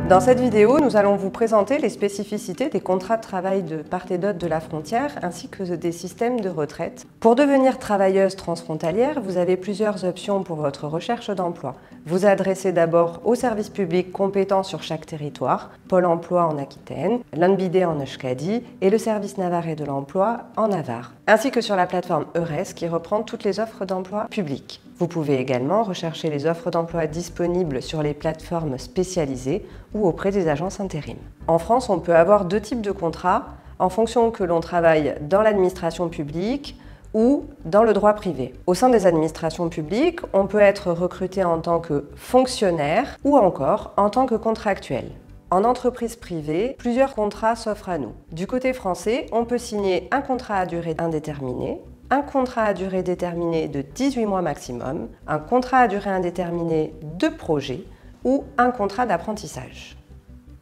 Dans cette vidéo, nous allons vous présenter les spécificités des contrats de travail de part et d'autre de la frontière ainsi que des systèmes de retraite. Pour devenir travailleuse transfrontalière, vous avez plusieurs options pour votre recherche d'emploi. Vous adressez d'abord au service public compétent sur chaque territoire, Pôle emploi en Aquitaine, l'ANBIDE en Euskadi et le service navarrais de l'emploi en Navarre, ainsi que sur la plateforme EURES qui reprend toutes les offres d'emploi publiques. Vous pouvez également rechercher les offres d'emploi disponibles sur les plateformes spécialisées ou auprès des agences intérim. En France, on peut avoir deux types de contrats en fonction que l'on travaille dans l'administration publique ou dans le droit privé. Au sein des administrations publiques, on peut être recruté en tant que fonctionnaire ou encore en tant que contractuel. En entreprise privée, plusieurs contrats s'offrent à nous. Du côté français, on peut signer un contrat à durée indéterminée, un contrat à durée déterminée de 18 mois maximum, un contrat à durée indéterminée de projet ou un contrat d'apprentissage.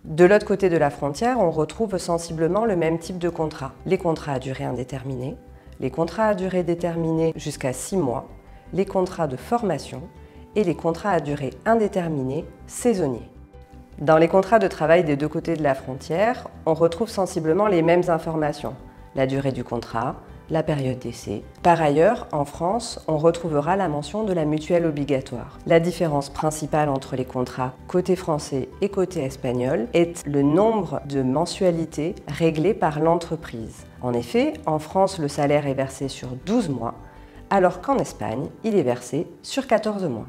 De l'autre côté de la frontière, on retrouve sensiblement le même type de contrat. Les contrats à durée indéterminée, les contrats à durée déterminée jusqu'à 6 mois, les contrats de formation et les contrats à durée indéterminée saisonniers. Dans les contrats de travail des deux côtés de la frontière, on retrouve sensiblement les mêmes informations. La durée du contrat, la période d'essai. Par ailleurs, en France, on retrouvera la mention de la mutuelle obligatoire. La différence principale entre les contrats côté français et côté espagnol est le nombre de mensualités réglées par l'entreprise. En effet, en France, le salaire est versé sur 12 mois, alors qu'en Espagne, il est versé sur 14 mois.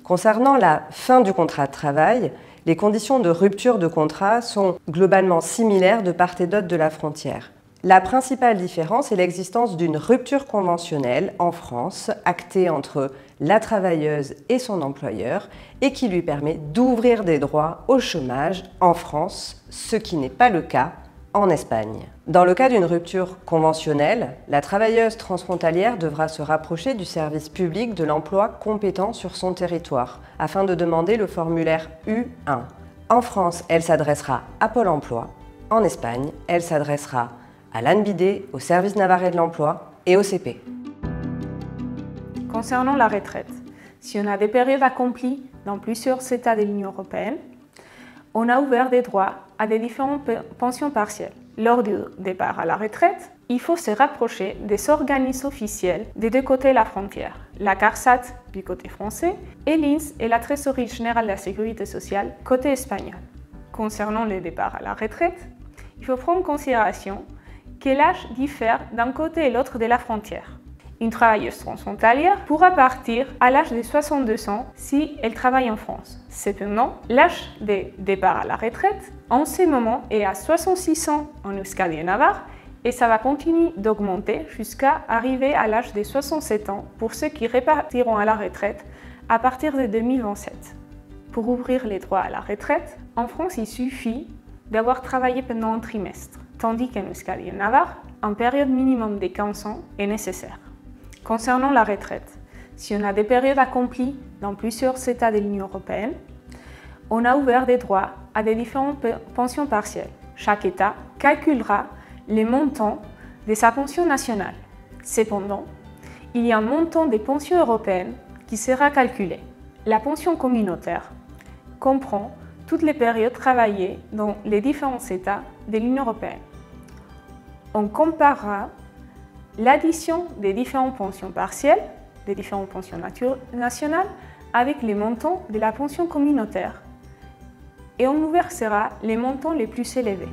Concernant la fin du contrat de travail, les conditions de rupture de contrat sont globalement similaires de part et d'autre de la frontière. La principale différence est l'existence d'une rupture conventionnelle en France, actée entre la travailleuse et son employeur, et qui lui permet d'ouvrir des droits au chômage en France, ce qui n'est pas le cas en Espagne. Dans le cas d'une rupture conventionnelle, la travailleuse transfrontalière devra se rapprocher du service public de l'emploi compétent sur son territoire, afin de demander le formulaire U1. En France, elle s'adressera à Pôle emploi. En Espagne, elle s'adressera à l'ANBIDE, au service navarrais de l'emploi et au CP. Concernant la retraite, si on a des périodes accomplies dans plusieurs États de l'Union européenne, on a ouvert des droits à des différentes pensions partielles. Lors du départ à la retraite, il faut se rapprocher des organismes officiels des deux côtés de la frontière, la CARSAT du côté français et l'INS et la Trésorerie générale de la Sécurité sociale côté espagnol. Concernant le départ à la retraite, il faut prendre en considération que l'âge diffère d'un côté et l'autre de la frontière. Une travailleuse transfrontalière pourra partir à l'âge de 62 ans si elle travaille en France. Cependant, l'âge de départ à la retraite en ce moment est à 66 ans en Euskadi et Navarre et ça va continuer d'augmenter jusqu'à arriver à l'âge de 67 ans pour ceux qui repartiront à la retraite à partir de 2027. Pour ouvrir les droits à la retraite, en France, il suffit d'avoir travaillé pendant un trimestre, tandis qu'en Euskadi et Navarre, une période minimum de 15 ans est nécessaire. Concernant la retraite, si on a des périodes accomplies dans plusieurs États de l'Union européenne, on a ouvert des droits à des différentes pensions partielles. Chaque État calculera les montants de sa pension nationale. Cependant, il y a un montant des pensions européennes qui sera calculé. La pension communautaire comprend toutes les périodes travaillées dans les différents États de l'Union européenne. On comparera l'addition des différentes pensions partielles, des différentes pensions nationales, avec les montants de la pension communautaire et on nous versera les montants les plus élevés.